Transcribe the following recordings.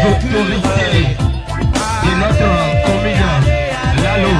autorités de notre commune Lalo.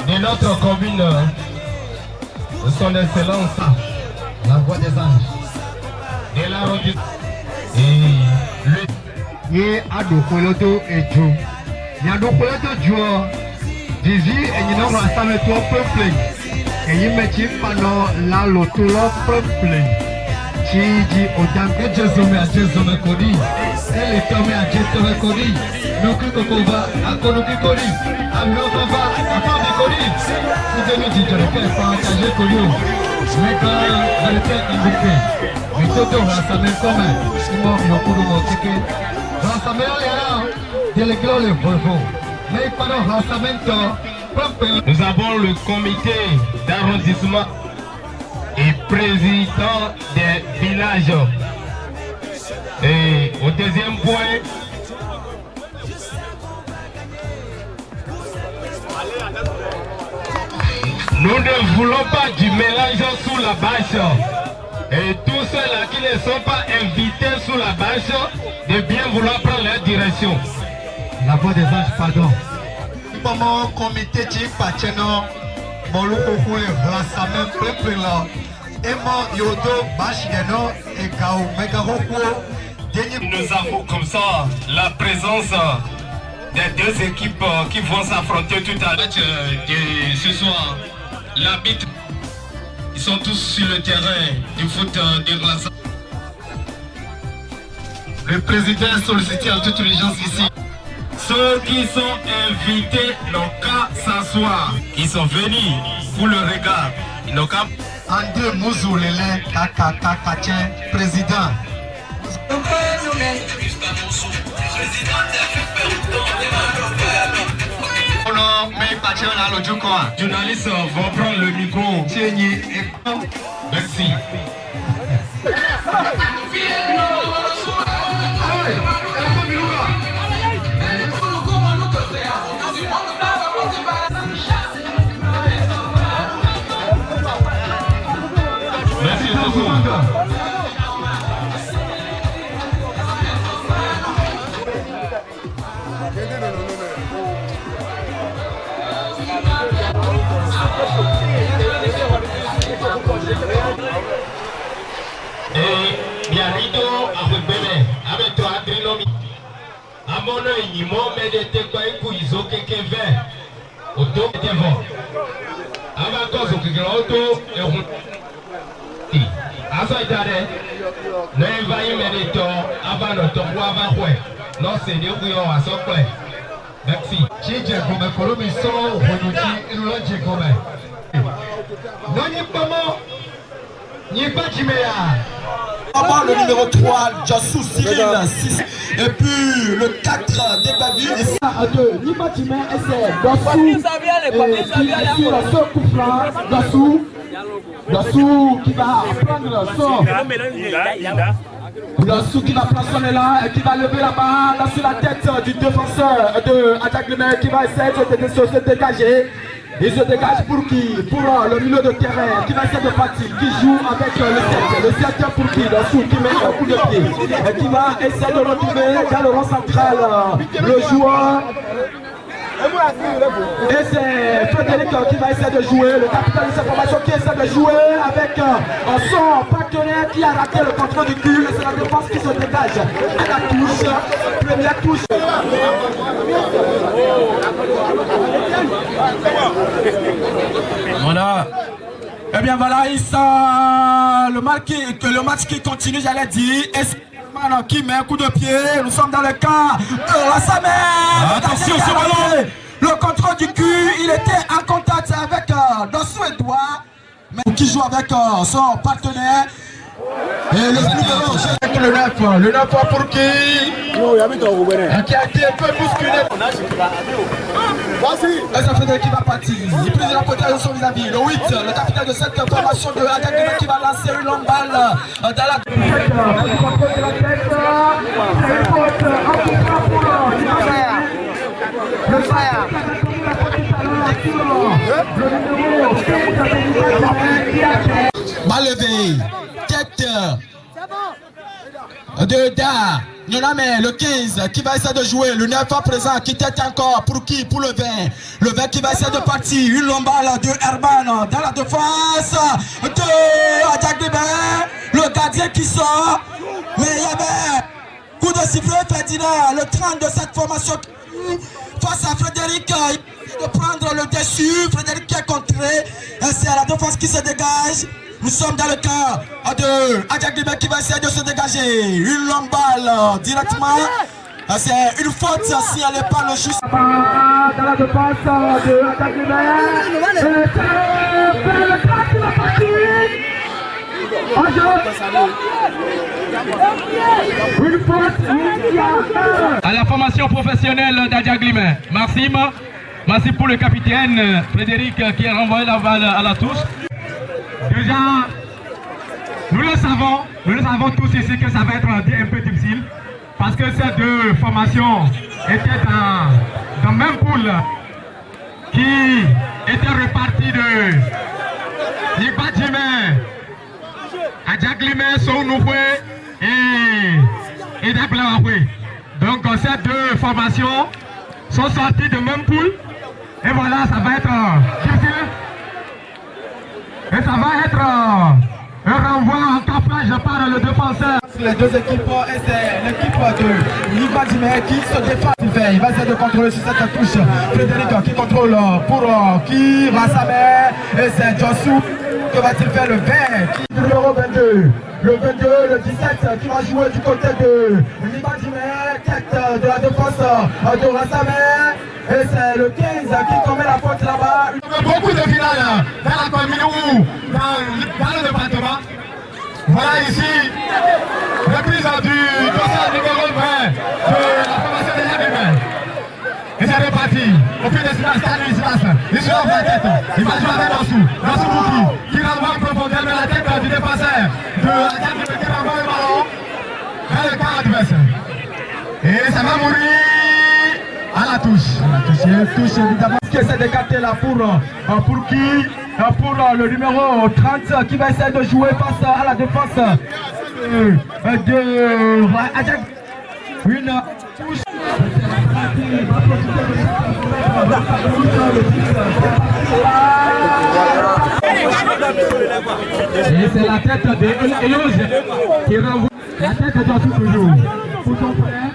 De notre commune, son excellence, la voix des anges, de l'arrondissement et le Adokoloto et Joe. Yadokoloto Joe, Dizi et Nino Rassame toi peuple. Et il me dit pendant la loto peuple. Chiji Odam et Jésus à Jésus Kodi. Elle est tombée à Jésus Kodi. Nous qui va à Konoki Kodi. À Nokova, à Konoki Kodi. Vous devez dire que le père partager Kodi. Mais quand elle était indiquée, mais tout le rassame comme il m'a beaucoup de ticket. Rassame là, de l'école le Volvo. Mais pendant rassame, nous avons le comité d'arrondissement et président des villages. Et au deuxième point, nous ne voulons pas du mélange sous la bâche. Et tous ceux-là qui ne sont pas invités sous la bâche, de bien vouloir prendre leur direction. La voix des anges, pardon. Comment comité qui patient Moluko Rassame peuple là. Emo Yodo Bashigeno et Kao Megaroko. Nous avons comme ça la présence des deux équipes qui vont s'affronter tout à l'heure de ce soir. L'arbitre, ils sont tous sur le terrain du foot de Glace. Le président sollicité en toute urgence ici. Ceux qui sont invités n'ont qu'à s'asseoir. Ils sont venus pour le regard. Ils n'ont qu'à... André Mouzoulele, Kakakakatien, président. Journalistes vont prendre le micro. Merci. Merci beaucoup. Et bienvenue à Rebelle, avec toi, Adrinomi. À mon œil, il m'a mis des técoïs pour ils ont quelqu'un vert. Au dos de devant. Avant qu'on se crée auto et on. Asaitare, ne va y mettre avant le temps ou avant quoi. Non, c'est des bouillons à son point. Merci. J'ai comme Colombie sans Renouti et nous l'avons comme. Non, n'y pas mort. N'y pas Jiméa. Le numéro 3, Jassou Cyril 6. Et puis le 4, Débavu. Et ça, de Nipa Jimé, et c'est Dassou qui va prendre son. Dassou qui va prendre son élan et qui va lever la main sur la tête du défenseur de Attaque de Mer qui va essayer de se dégager. Il se dégage pour qui? Pour le milieu de terrain qui va essayer de partir, qui joue avec le 7 pour qui? Dassou qui met un coup de pied et qui va essayer de retrouver dans le rond central le joueur. Et c'est Frédéric qui va essayer de jouer, le capitaine de cette formation qui essaie de jouer avec son partenaire qui a raté le contrôle du cul. Et c'est la défense qui se dégage à la touche, première touche. Voilà. Et bien voilà, le match qui continue, j'allais dire. Qui met un coup de pied, nous sommes dans le cas de Rassame. Attention ce ballon. Le contrôle du cul, il était en contact avec Dassou Edouard, mais qui joue avec son partenaire. Et le 9 pour qui a été un peu bousculé. Et ça fait qui va partir. Il prise la protection de son vis-à-vis. Le 8, le capitaine de cette formation de Attaque qui va lancer une longue balle dans la tête. lever. Tête de Da. Non, mais le 15 qui va essayer de jouer. Le 9 à présent qui tête encore. Pour qui? Pour le 20. Le 20 qui va essayer de partir. Une longue balle de Herman dans la défense de Adjaglibé. Le gardien qui sort. Mais il y avait coup de sifflet Ferdinand. Le 30 de cette formation face à Frédéric. De prendre le dessus. Frédéric qui est contré. C'est à la défense qui se dégage. Nous sommes dans le cas de Adjaglibé qui va essayer de se dégager. Une longue balle directement. C'est une faute si elle n'est pas le juste. Dans la défense de Adjaglibé. Le train qui va partir. Une faute. À la formation professionnelle d'Adjaglibé. Merci pour le capitaine Frédéric qui a renvoyé la balle à la touche. Déjà, nous le savons tous ici que ça va être un peu difficile parce que ces deux formations étaient dans le même pool qui était reparti de Nibadjime, Adjaglibé, Sounoué et Dablawé. Donc ces deux formations sont sorties de même pool et voilà, ça va être difficile. Et ça va être un renvoi en capage par le défenseur. Les deux équipes, et c'est l'équipe de Nibadjime qui se défend. Il va essayer de contrôler sur cette touche. Frédéric qui contrôle pour qui va sa main. Et c'est Jossou. Que va-t-il faire le 20? Numéro 22. Le 22, le 17 qui va jouer du côté de Nibadjime. Tête de la défense de Rassamé. Et c'est le 15 qui commet la faute là-bas. Beaucoup de finales dans la commune ou dans le département. Voilà ici le prise du dossier numéro 20 de la formation de l'Adjaglibé. Et c'est reparti. Au fil des silence, il se lève la tête. Il va jouer avec Nassou. Nassou Bouki qui renvoie en profondeur vers la tête du défenseur de l'Adjaglibé qui renvoie le ballon vers le camp adversaire. Et ça va mourir à la touche. Touche évidemment qui essaie de capter là pour qui? Pour le numéro 30 qui va essayer de jouer face à la défense de Adjaglibé. Une touche. Et c'est la tête de Eloge qui renvoie. La tête de Jossou toujours. Pour son frère,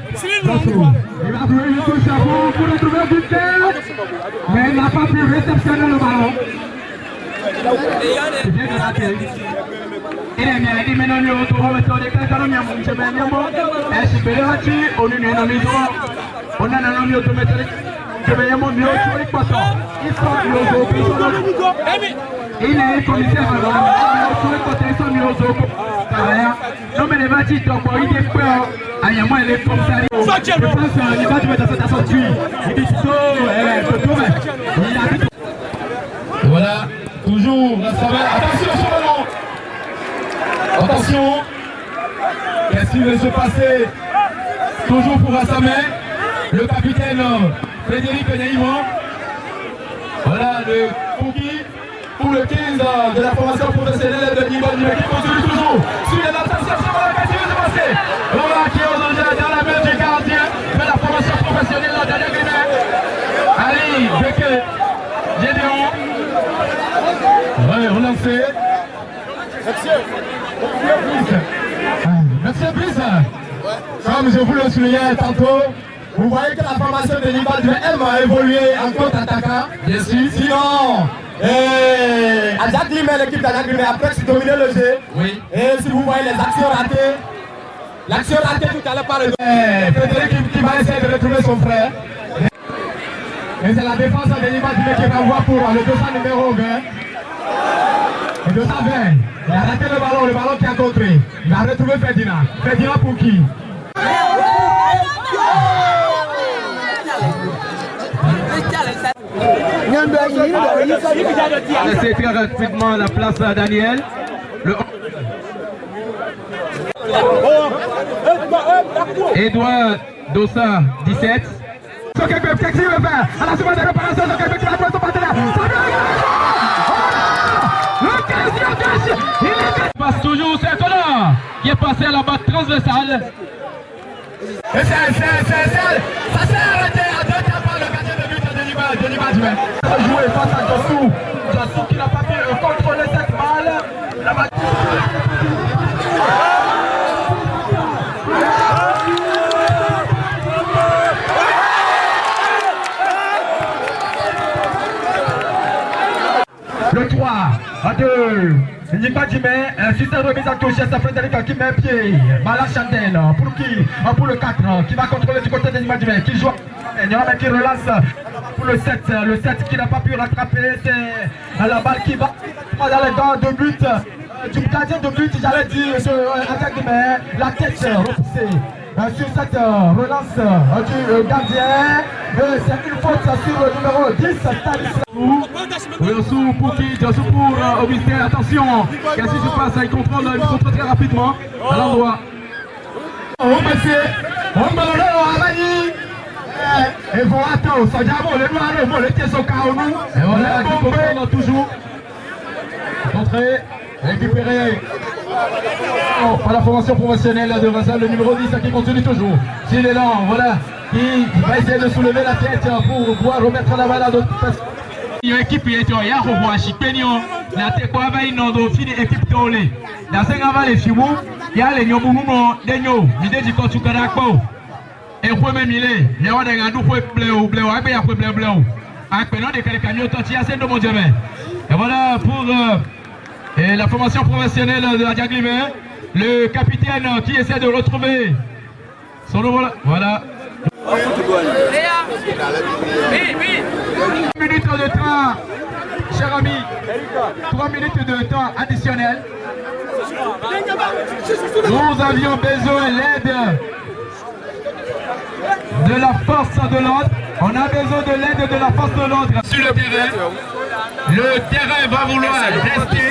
Jossou. Il va jouer une touche pour retrouver le buteur. Mais il n'a pas pu réceptionner le ballon. C'est bien de rater. Il est bien, il mène au tour, on met sur les classes, on met sur les miambo. Et si tu es là, on est un ami de on a un ami automatique. Je vais y aller, il est commissaire à non mais les matchs donc il est peur à moi il est commissaire je pense qu'il va te mettre dans sa tuile il dit voilà toujours la saveur. Attention sur le ballon. Attention. Qu'est-ce qui va se passer? Toujours pour Rassamé. Le capitaine Frédéric Naïman. Voilà le cookie pour le 15 de la formation professionnelle de Nibadjime qui continue toujours sur les interceptions. Voilà qu'est-ce qui va se passer. Voilà qui est aujourd'hui dans la main du gardien de la formation professionnelle d'Adjaglibé. Allez, Beke, Gédéon. Ouais, relancé. Merci Brice. Comme je vous le soulignais tantôt, vous voyez que la formation de Nibadjime aime à évoluer en contre-attaquant. Bien sûr. Sinon, Adjaglibé, l'équipe d'Adjaglibé après c'est dominer le jeu. Oui. Et si vous voyez les actions ratées, l'action ratée tout à l'heure par le Frédéric qui va essayer de retrouver son frère. Et c'est la défense de Nibadjime qui renvoie pour le 200 numéro 20. Le 220. Il a raté le ballon qui a contré. Il a retrouvé Ferdinand. Ferdinand pour qui? Laissez très rapidement la place à Daniel. Edouard Dossa, 17. Qu'est-ce qu'il veut faire? À la seconde de réparation, qui va prendre son partenaire. Le 15 Il passe toujours, c'est Connor qui est passé à la batte transversale. Et ça s'est arrêté à 2 temps par le gardien de but de Denis. Joué face à Jossou. Jossou qui n'a pas pu contrôler cette balle. La balle. Le 3 à 2. Nima Djimé, sur cette remise à touche, c'est Frédéric qui met un pied. Bala Chandel, pour qui? Pour le 4, qui va contrôler du côté de Nima Djimé, qui joue. Il y en a qui relance pour le 7 qui n'a pas pu rattraper, c'est la balle qui va dans les gants de but. Du gardien de but, j'allais dire, attaque de main, la tête repoussée. Sur cette relance du gardien, c'est une faute sur le numéro 10, Stanislas. Jossou pour qui? Jossou pour Augustin, attention. Qu'est-ce qui se passe? Il contrôle très rapidement à l'endroit. On va et voilà, ça diable, le noir, le pied au carreau. Et voilà, qui contrôle toujours. Contré, récupéré. Par la formation professionnelle de Vassal, le numéro 10 qui continue toujours. S'il est lent, voilà, qui va essayer de soulever la tête pour pouvoir remettre la balle à d'autres personnes. L'équipe est en Yahoo, Chipenio, la Tekwa va inonder, fini équipe Tolé. La Sengava les Fibou, il y a les Nyobumo, Denyo, l'idée du Kotukarakpo. Et pour me miler, il y a un gars qui bleu, il y a un bleu. Appelons des camions, il y a un de mon dieu. Et voilà pour la formation professionnelle de la Diaglimé, le capitaine qui essaie de retrouver son nouveau. Voilà. 3 minutes de temps, cher ami. 3 minutes de temps additionnel. Nous avions besoin de l'aide de la force de l'ordre. On a besoin de l'aide de la force de l'ordre sur le terrain. Le terrain va vouloir rester